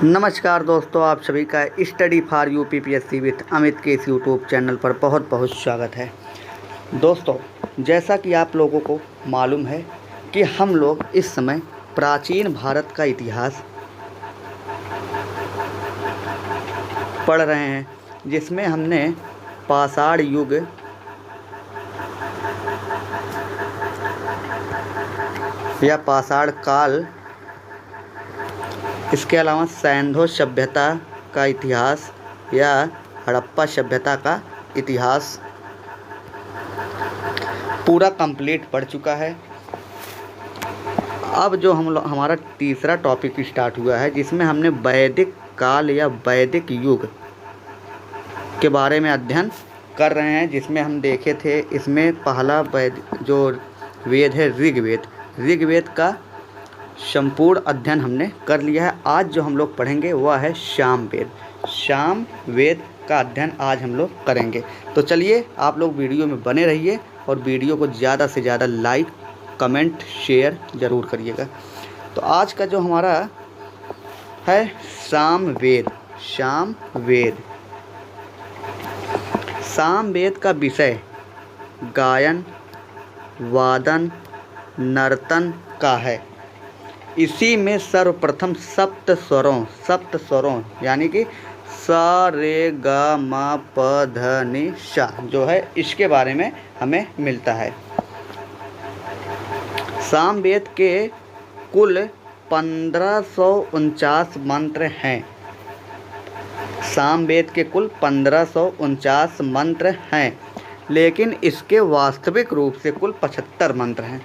नमस्कार दोस्तों, आप सभी का study for UPPSC with Amit के इस यूट्यूब चैनल पर बहुत बहुत स्वागत है। दोस्तों, जैसा कि आप लोगों को मालूम है कि हम लोग इस समय प्राचीन भारत का इतिहास पढ़ रहे हैं, जिसमें हमने पाषाण युग या पाषाण काल, इसके अलावा सैंधो सभ्यता का इतिहास या हड़प्पा सभ्यता का इतिहास पूरा कंप्लीट पढ़ चुका है। अब जो हमारा तीसरा टॉपिक स्टार्ट हुआ है, जिसमें हमने वैदिक काल या वैदिक युग के बारे में अध्ययन कर रहे हैं, जिसमें हम देखे थे इसमें पहला जो वेद है ऋग्वेद का संपूर्ण अध्ययन हमने कर लिया है। आज जो हम लोग पढ़ेंगे वह है सामवेद का अध्ययन आज हम लोग करेंगे। तो चलिए, आप लोग वीडियो में बने रहिए और वीडियो को ज़्यादा से ज़्यादा लाइक, कमेंट, शेयर ज़रूर करिएगा। तो आज का जो हमारा है सामवेद का विषय गायन, वादन, नर्तन का है। इसी में सर्वप्रथम सप्त स्वरों यानी कि सा रे गा मा प ध नि सा जो है, इसके बारे में हमें मिलता है। सामवेद के कुल 1549 मंत्र हैं। सामवेद के कुल 1549 मंत्र हैं, लेकिन इसके वास्तविक रूप से कुल 75 मंत्र हैं।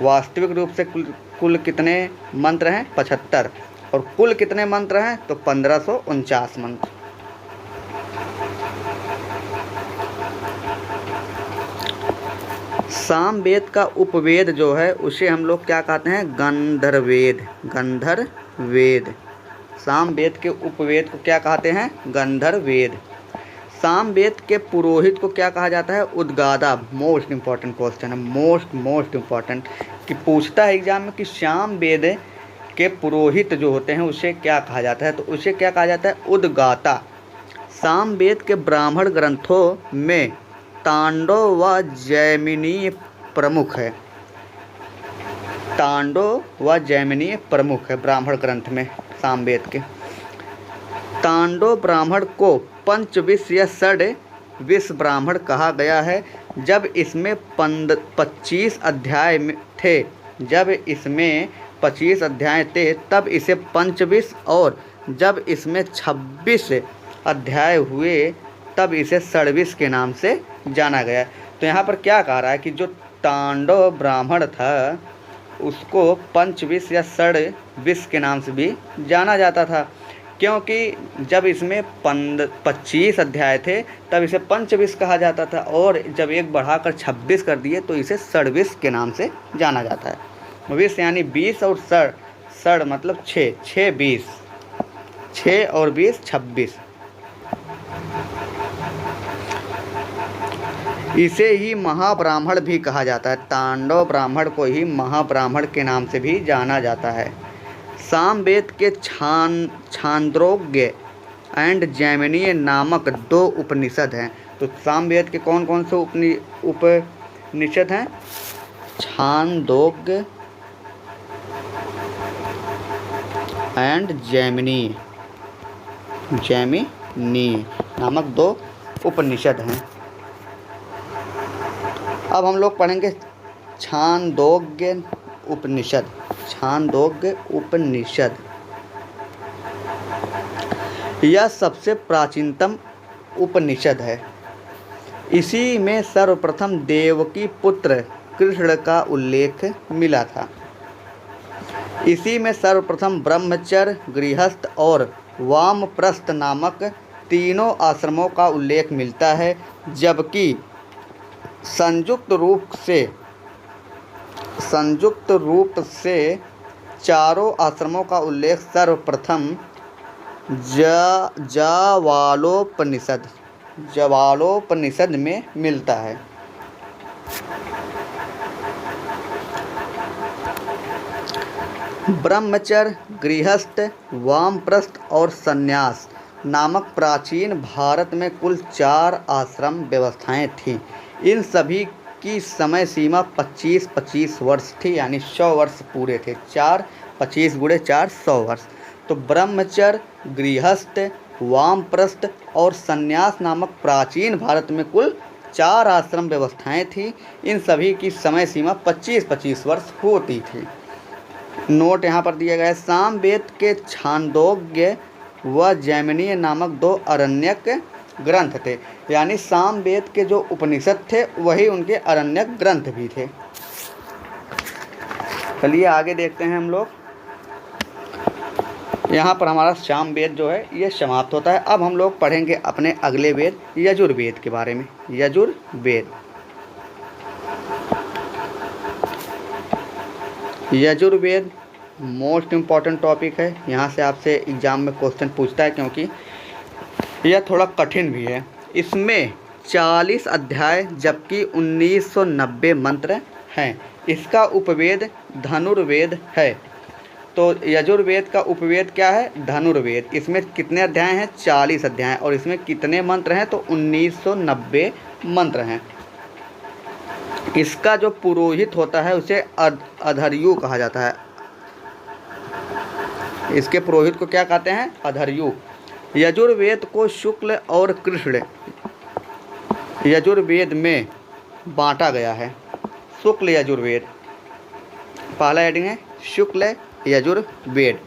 वास्तविक रूप से कुल कितने मंत्र हैं? 75। और कुल कितने मंत्र हैं? तो 1549 मंत्र। सामवेद का उपवेद जो है उसे हम लोग क्या कहते हैं? गंधर्वेद। सामवेद के उपवेद को क्या कहते हैं? गंधर्वेद। सामवेद के पुरोहित को क्या कहा जाता है? उद्गाता। मोस्ट इम्पॉर्टेंट क्वेश्चन है, मोस्ट इम्पॉर्टेंट, कि पूछता है एग्जाम में कि सामवेद के पुरोहित जो होते हैं उसे क्या कहा जाता है? तो उसे क्या कहा जाता है? उद्गाता। सामवेद के ब्राह्मण ग्रंथों में तांडव व जैमिनीय प्रमुख है। तांडव व जैमिनीय प्रमुख है ब्राह्मण ग्रंथ में। सामवेद के तांडव ब्राह्मण को पंचविश या षड्विश ब्राह्मण कहा गया है। जब इसमें 25 अध्याय थे तब इसे पंचविश, और जब इसमें 26 अध्याय हुए तब इसे षड्विश के नाम से जाना गया। तो यहाँ पर क्या कह रहा है कि जो तांडव ब्राह्मण था उसको पंचविश या षड्विश के नाम से भी जाना जाता था, क्योंकि जब इसमें 25 अध्याय षड् तब इसे पंचविश कहा जाता था, और जब एक बढ़ाकर 26 कर दिए तो इसे षड्विश के नाम से जाना जाता है। विश यानी 20 और षड् मतलब 6 और 20 26। इसे ही महाब्राह्मण भी कहा जाता है। तांडव ब्राह्मण को ही महाब्राह्मण के नाम से भी जाना जाता है। सामवेद के छांदोग्य एंड जैमिनीय नामक 2 उपनिषद हैं। तो सामवेद के कौन कौन से उपनिषद हैं? छांदोग्य एंड जैमिनीय नामक 2 उपनिषद हैं। अब हम लोग पढ़ेंगे छांदोग्य उपनिषद। यह सबसे प्राचीनतम उपनिषद है। इसी में सर्वप्रथम देवकी पुत्र कृष्ण का उल्लेख मिला था। इसी में सर्वप्रथम ब्रह्मचर्य, गृहस्थ और वामप्रस्थ नामक 3 आश्रमों का उल्लेख मिलता है, जबकि संयुक्त रूप से 4 आश्रमों का उल्लेख सर्वप्रथम ज्वालोपनिषद में मिलता है। ब्रह्मचर्य, गृहस्थ, वानप्रस्थ और संन्यास नामक प्राचीन भारत में कुल 4 आश्रम व्यवस्थाएं थीं। इन सभी की समय सीमा 25-25 वर्ष थी, यानी 100 वर्ष पूरे थे। 4 25 गुणे 4 100 वर्ष। तो ब्रह्मचर्य, गृहस्थ, वानप्रस्थ और संन्यास नामक प्राचीन भारत में कुल 4 आश्रम व्यवस्थाएं थीं। इन सभी की समय सीमा 25-25 वर्ष होती थी। नोट यहाँ पर दिया गया है। सामवेद के छांदोग्य व जैमिनीय नामक 2 अरण्यक ग्रंथ थे, यानी सामवेद के जो उपनिषद थे वही उनके अरण्यक ग्रंथ भी थे। चलिए आगे देखते हैं हम लोग। यहाँ पर हमारा सामवेद जो है ये समाप्त होता है। अब हम लोग पढ़ेंगे अपने अगले वेद यजुर्वेद के बारे में। Yajurveda Yajurveda most important topic है। यहाँ से आपसे एग्ज़ाम में क्वेश्चन पूछता है, क्योंकि यह थोड़ा कठिन भी है। इसमें 40 अध्याय जबकि 1990 मंत्र हैं। इसका उपवेद धनुर्वेद है। तो यजुर्वेद का उपवेद क्या है? धनुर्वेद। इसमें कितने अध्याय हैं? 40 अध्याय। और इसमें कितने मंत्र हैं? तो 1990 मंत्र हैं। इसका जो पुरोहित होता है उसे अधर्यु कहा जाता है। इसके पुरोहित को क्या कहते हैं? अधर्यु। यजुर्वेद को शुक्ल और कृष्ण यजुर्वेद में बांटा गया है। शुक्ल यजुर्वेद, पहला हेडिंग है शुक्ल यजुर्वेद।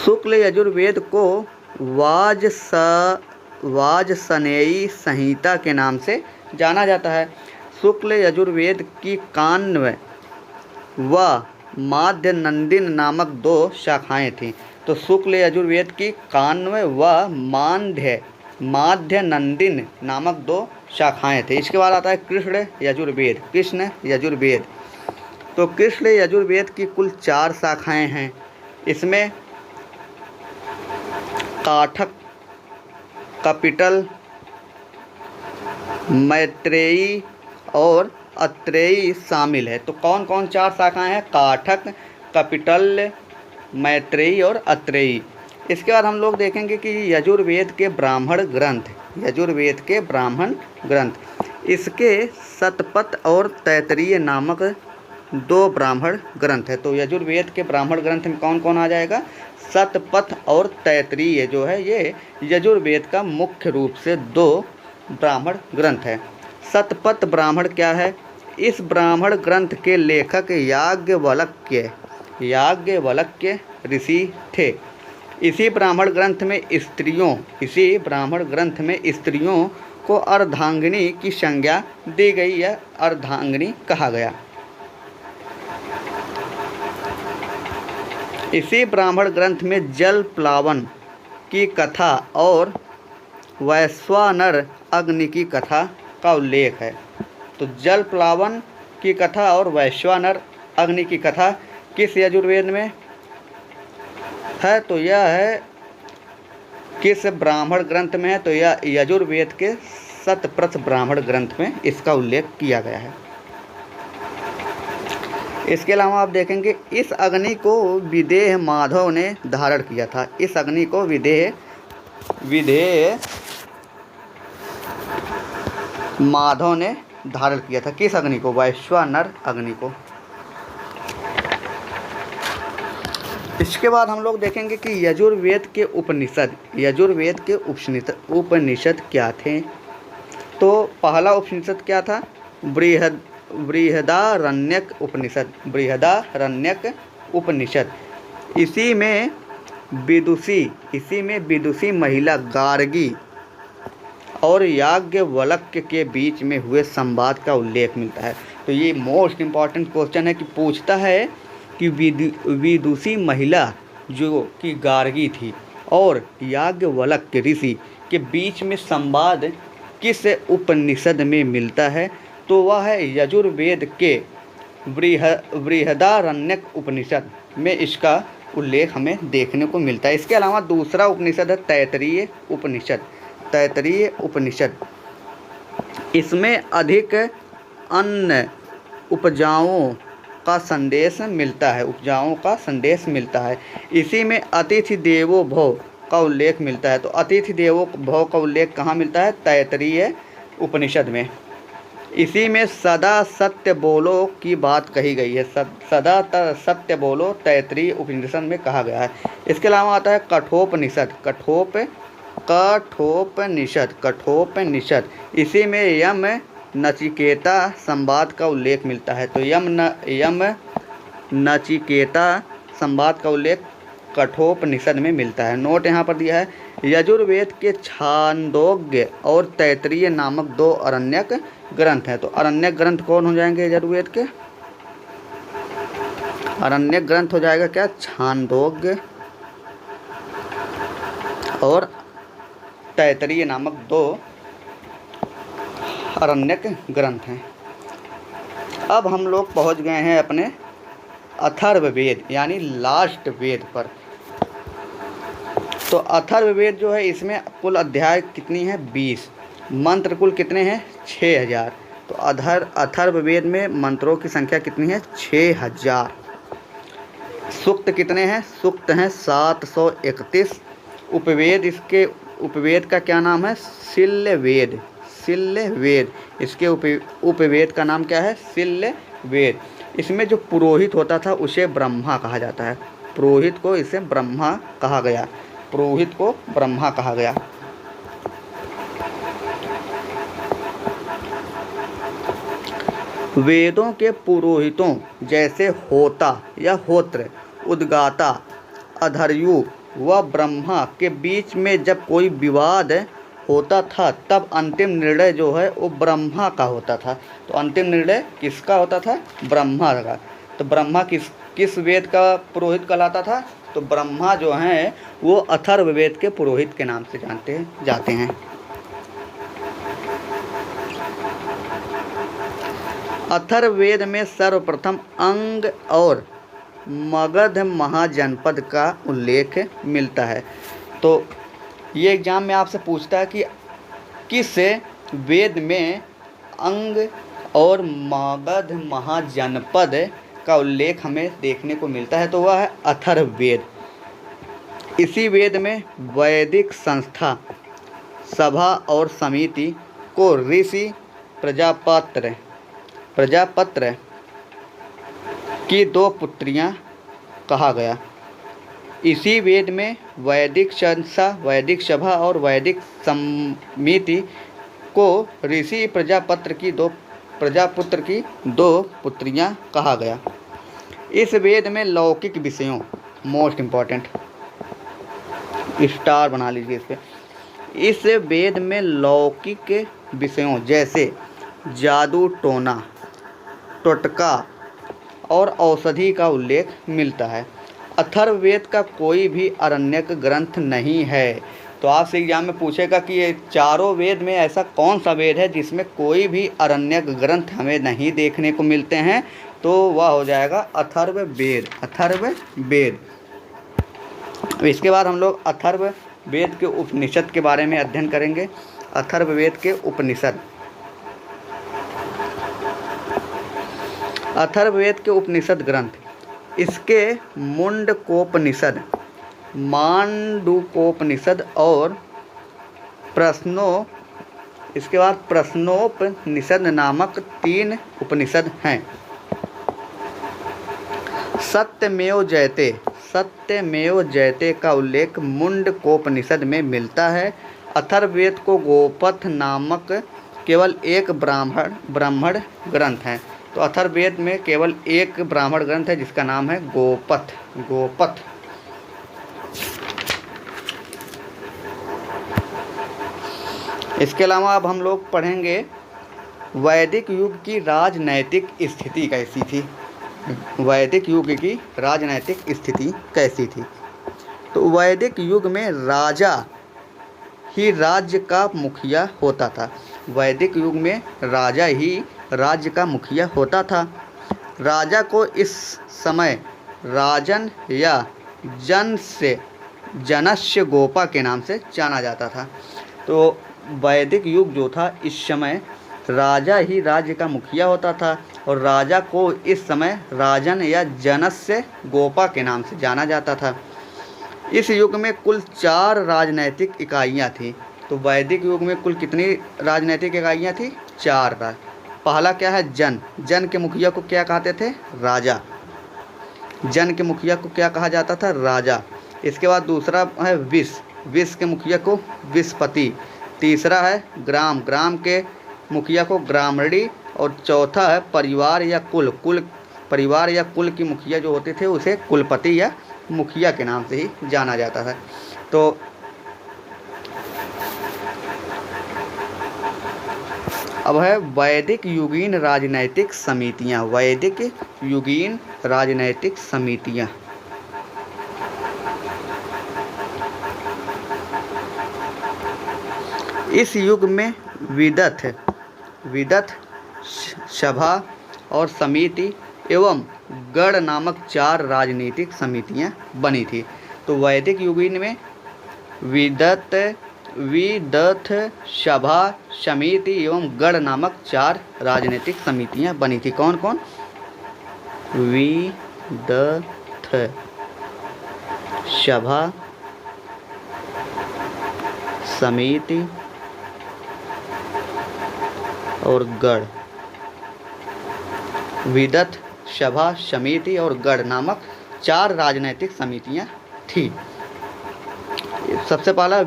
शुक्ल यजुर्वेद को वाजसनेयी संहिता के नाम से जाना जाता है। शुक्ल यजुर्वेद की कान्व व माध्य नंदिन नामक 2 शाखाएं थीं। तो शुक्ल यजुर्वेद की कान्व व माध्य नंदिन नामक 2 शाखाएं थे। इसके बाद आता है कृष्ण यजुर्वेद। कृष्ण यजुर्वेद, तो कृष्ण यजुर्वेद की कुल 4 शाखाएं हैं। इसमें काठक, कपिटल, मैत्रेयी और अत्रेयी शामिल है। तो कौन कौन 4 शाखाएं हैं? काठक, कपिटल, मैत्रेयी और अत्रेयी। इसके बाद हम लोग देखेंगे कि यजुर्वेद के ब्राह्मण ग्रंथ, यजुर्वेद के ब्राह्मण ग्रंथ, इसके शतपथ और तैत्तिरीय नामक 2 ब्राह्मण ग्रंथ है। तो यजुर्वेद के ब्राह्मण ग्रंथ में कौन कौन आ जाएगा? शतपथ और तैत्तिरीय जो है ये यजुर्वेद का मुख्य रूप से 2 ब्राह्मण ग्रंथ है। शतपथ ब्राह्मण क्या है? इस ब्राह्मण ग्रंथ के लेखक याज्ञवल्क्य ऋषि थे। इसी ब्राह्मण ग्रंथ में स्त्रियों को अर्धांगिनी की संज्ञा दी गई या अर्धांगिनी कहा गया। इसी ब्राह्मण ग्रंथ में जल प्लावन की कथा और वैश्वानर अग्नि की कथा का उल्लेख है। तो जल प्लावन की कथा और वैश्वानर अग्नि की कथा किस यजुर्वेद में है? तो यह है किस ब्राह्मण ग्रंथ में है? तो यह यजुर्वेद के शतपथ ब्राह्मण ग्रंथ में इसका उल्लेख किया गया है। इसके अलावा आप देखेंगे इस अग्नि को विदेह माधव ने धारण किया था। इस अग्नि को विदेह माधव ने धारण किया था। किस अग्नि को? वैश्वानर अग्नि को। इसके बाद हम लोग देखेंगे कि यजुर्वेद के उपनिषद क्या थे। तो पहला उपनिषद क्या था? बृहदारण्यक उपनिषद। इसी में विदुषी महिला गार्गी और याज्ञवल्क्य के बीच में हुए संवाद का उल्लेख मिलता है। तो ये मोस्ट इम्पॉर्टेंट क्वेश्चन है कि पूछता है कि विदुषी महिला जो कि गार्गी थी और याज्ञवल्क्य ऋषि के बीच में संवाद किस उपनिषद में मिलता है? तो वह है यजुर्वेद के बृहदारण्यक उपनिषद में इसका उल्लेख हमें देखने को मिलता है। इसके अलावा दूसरा उपनिषद है तैत्तिरीय उपनिषद। इसमें अधिक अन्न उपजाओं का संदेश मिलता है, उपजाओं का संदेश मिलता है। इसी में अतिथि देवो भव का उल्लेख मिलता है। तो अतिथि देवो भव का उल्लेख कहाँ मिलता है? तैत्तिरीय उपनिषद में। इसी में सदा सत्य बोलो की बात कही गई है। सदा सत्य बोलो तैत्तिरीय उपनिषद में कहा गया है। इसके अलावा आता है कठोपनिषद। कठोपनिषद इसी में यम नचिकेता संवाद का उल्लेख मिलता है। तो यम नचिकेता संवाद का उल्लेख कठोपनिषद में मिलता है। नोट यहाँ पर दिया है, यजुर्वेद के छांदोग्य और तैत्तिरीय नामक 2 अरण्यक ग्रंथ हैं। तो अरण्यक ग्रंथ कौन हो जाएंगे? यजुर्वेद के अरण्यक ग्रंथ हो जाएगा क्या? छांदोग्य और तैत्तिरीय नामक 2 अरण्यक ग्रंथ हैं। अब हम लोग पहुंच गए हैं अपने अथर्ववेद यानी लास्ट वेद पर। तो अथर्ववेद जो है, इसमें कुल अध्याय कितनी है? 20। मंत्र कुल कितने हैं? 6000। तो अथर्ववेद में मंत्रों की संख्या कितनी है? 6000। सूक्त कितने हैं? सूक्त हैं 731। उपवेद, इसके उपवेद का क्या नाम है? शिल्यवेद। इसके उपवेद का नाम क्या है? शिल्यवेद। इसमें जो पुरोहित होता था उसे ब्रह्मा कहा जाता है। पुरोहित को इसे ब्रह्मा कहा गया। वेदों के पुरोहितों जैसे होता या होत्र, उद्गाता, अधर्यु व ब्रह्मा के बीच में जब कोई विवाद होता था तब अंतिम निर्णय जो है वो ब्रह्मा का होता था। तो अंतिम निर्णय किसका होता था? ब्रह्मा का। तो ब्रह्मा किस वेद का पुरोहित कहलाता था? तो ब्रह्मा जो हैं वो अथर्ववेद के पुरोहित के नाम से जाते हैं। अथर्ववेद में सर्वप्रथम अंग और मगध महाजनपद का उल्लेख मिलता है। तो ये एग्जाम में आपसे पूछता है कि किस वेद में अंग और मगध महाजनपद का उल्लेख हमें देखने को मिलता है? तो वह है अथर्ववेद। इसी वेद में वैदिक संस्था, सभा और समिति को ऋषि प्रजापत्र की 2 पुत्रियां कहा गया। इसी वेद में वैदिक संस्था, वैदिक सभा और वैदिक समिति को ऋषि प्रजापुत्र की 2 पुत्रियां कहा गया। इस वेद में लौकिक विषयों, मोस्ट इम्पॉर्टेंट, स्टार बना लीजिए इस पे। इस वेद में लौकिक विषयों जैसे जादू टोना, टोटका और औषधि का उल्लेख मिलता है। अथर्ववेद का कोई भी अरण्यक ग्रंथ नहीं है। तो आपसे एग्जाम में पूछेगा कि ये चारों वेद में ऐसा कौन सा वेद है जिसमें कोई भी अरण्यक ग्रंथ हमें नहीं देखने को मिलते हैं? तो वह हो जाएगा अथर्ववेद। इसके बाद हम लोग अथर्ववेद के उपनिषद के बारे में अध्ययन करेंगे। अथर्ववेद के उपनिषद। अथर्ववेद के उपनिषद ग्रंथ, इसके मुंडकोपनिषद, मांडूकोपनिषद और इसके बाद प्रश्नोपनिषद नामक 3 उपनिषद हैं। सत्यमेव जयते का उल्लेख मुंडकोपनिषद में मिलता है। अथर्ववेद को गोपथ नामक केवल एक ब्राह्मण ग्रंथ है। तो अथर्ववेद में केवल एक ब्राह्मण ग्रंथ है जिसका नाम है गोपथ। इसके अलावा अब हम लोग पढ़ेंगे वैदिक युग की राजनैतिक स्थिति कैसी थी। वैदिक युग की राजनैतिक स्थिति कैसी थी? तो वैदिक युग में राजा ही राज्य का मुखिया होता था। वैदिक युग में राजा ही राज्य का मुखिया होता था। राजा को इस समय राजन या जनस्य गोपा के नाम से जाना जाता था। तो वैदिक युग जो था, इस समय राजा ही राज्य का मुखिया होता था और राजा को इस समय राजन या जनस्य गोपा के नाम से जाना जाता था। इस युग में कुल 4 राजनैतिक इकाइयाँ थीं। तो वैदिक युग में कुल कितनी राजनैतिक इकाइयाँ थी? 4। पहला क्या है? जन। जन के मुखिया को क्या कहते थे? राजा। जन के मुखिया को क्या कहा जाता था? राजा। इसके बाद दूसरा है विष। विष के मुखिया को विषपति। तीसरा है ग्राम। ग्राम के मुखिया को ग्रामणी। और चौथा है परिवार या कुल। परिवार या कुल की मुखिया जो होते थे उसे कुलपति या मुखिया के नाम से ही जाना जाता था। तो अब है वैदिक युगीन राजनैतिक समितियां। वैदिक युगीन राजनैतिक समितियां। इस युग में विदथ, सभा और समिति एवं गण नामक 4 राजनीतिक समितियां बनी थी। तो वैदिक युगीन में विदथ, सभा, समिति एवं गण नामक 4 राजनीतिक समितियां बनी थी। कौन कौन? विदथ, सभा, समिति और गण। विदथ, सभा, समिति और गण नामक 4 राजनैतिक समितियां थी। सबसे पहला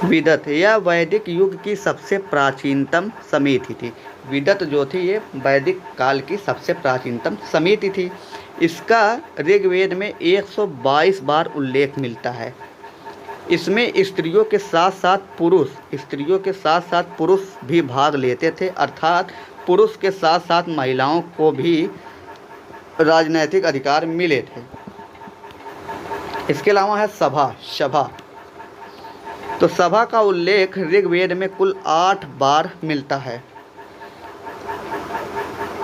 विदथ यह वैदिक युग की सबसे प्राचीनतम समिति थी। विदथ जो थी ये वैदिक काल की सबसे प्राचीनतम समिति थी। इसका ऋग्वेद में 122 बार उल्लेख मिलता है। इसमें स्त्रियों के साथ साथ पुरुष भी भाग लेते थे, अर्थात पुरुष के साथ साथ महिलाओं को भी राजनैतिक अधिकार मिले थे। इसके अलावा है सभा। तो सभा का उल्लेख ऋग्वेद में कुल 8 बार मिलता है।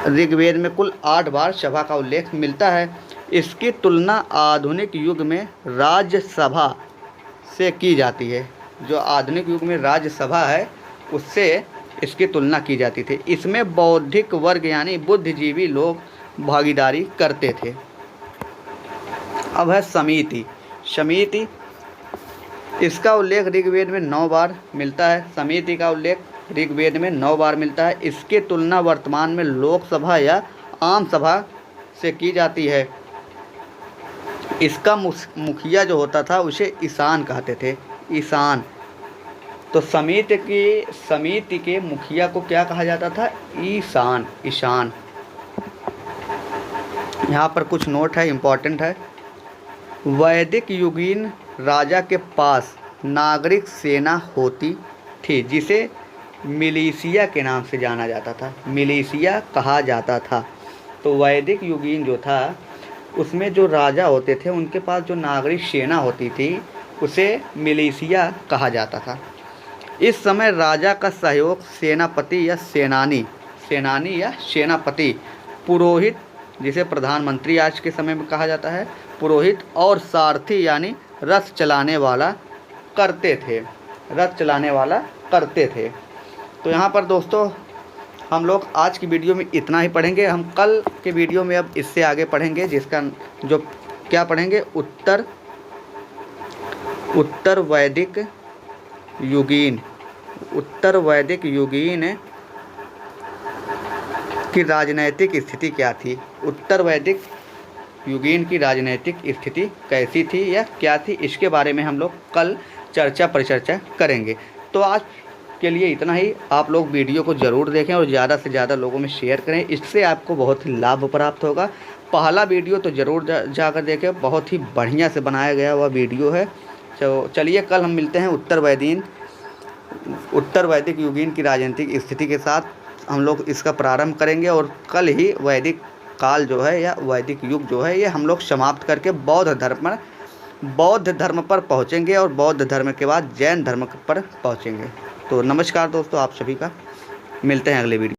ऋग्वेद में कुल 8 बार सभा का उल्लेख मिलता है। इसकी तुलना आधुनिक युग में राज्यसभा से की जाती है। जो आधुनिक युग में राज्यसभा है उससे इसकी तुलना की जाती थी। इसमें बौद्धिक वर्ग यानी बुद्धिजीवी लोग भागीदारी करते थे। अब है समिति। इसका उल्लेख ऋग्वेद में 9 बार मिलता है। समिति का उल्लेख ऋग्वेद में 9 बार मिलता है। इसकी तुलना वर्तमान में लोकसभा या आम सभा से की जाती है। इसका मुखिया जो होता था उसे ईशान कहते थे। ईशान। तो समिति के मुखिया को क्या कहा जाता था? ईशान। यहाँ पर कुछ नोट है, इम्पोर्टेंट है। वैदिक युगीन राजा के पास नागरिक सेना होती थी जिसे मिलिशिया के नाम से जाना जाता था। मिलिशिया कहा जाता था। तो वैदिक युगीन जो था उसमें जो राजा होते थे उनके पास जो नागरिक सेना होती थी उसे मिलिशिया कहा जाता था। इस समय राजा का सहयोग सेनापति या सेनापति, पुरोहित जिसे प्रधानमंत्री आज के समय में कहा जाता है, पुरोहित और सारथी यानी रथ चलाने वाला करते थे। तो यहाँ पर दोस्तों हम लोग आज की वीडियो में इतना ही पढ़ेंगे। हम कल के वीडियो में अब इससे आगे पढ़ेंगे, जिसका जो क्या पढ़ेंगे? उत्तर वैदिक युगीन की राजनैतिक स्थिति क्या थी? उत्तर वैदिक युगीन की राजनैतिक स्थिति कैसी थी या क्या थी, इसके बारे में हम लोग कल परिचर्चा करेंगे। तो आज के लिए इतना ही। आप लोग वीडियो को ज़रूर देखें और ज़्यादा से ज़्यादा लोगों में शेयर करें, इससे आपको बहुत ही लाभ प्राप्त होगा। पहला वीडियो तो ज़रूर जाकर देखें, बहुत ही बढ़िया से बनाया गया हुआ वीडियो है। तो चलिए कल हम मिलते हैं उत्तर वैदिक युगीन की राजनीतिक स्थिति के साथ हम लोग इसका प्रारंभ करेंगे और कल ही वैदिक काल जो है या वैदिक युग जो है ये हम लोग समाप्त करके बौद्ध धर्म पर पहुँचेंगे और बौद्ध धर्म के बाद जैन धर्म पर पहुँचेंगे। तो नमस्कार दोस्तों, आप सभी का मिलते हैं अगले वीडियो।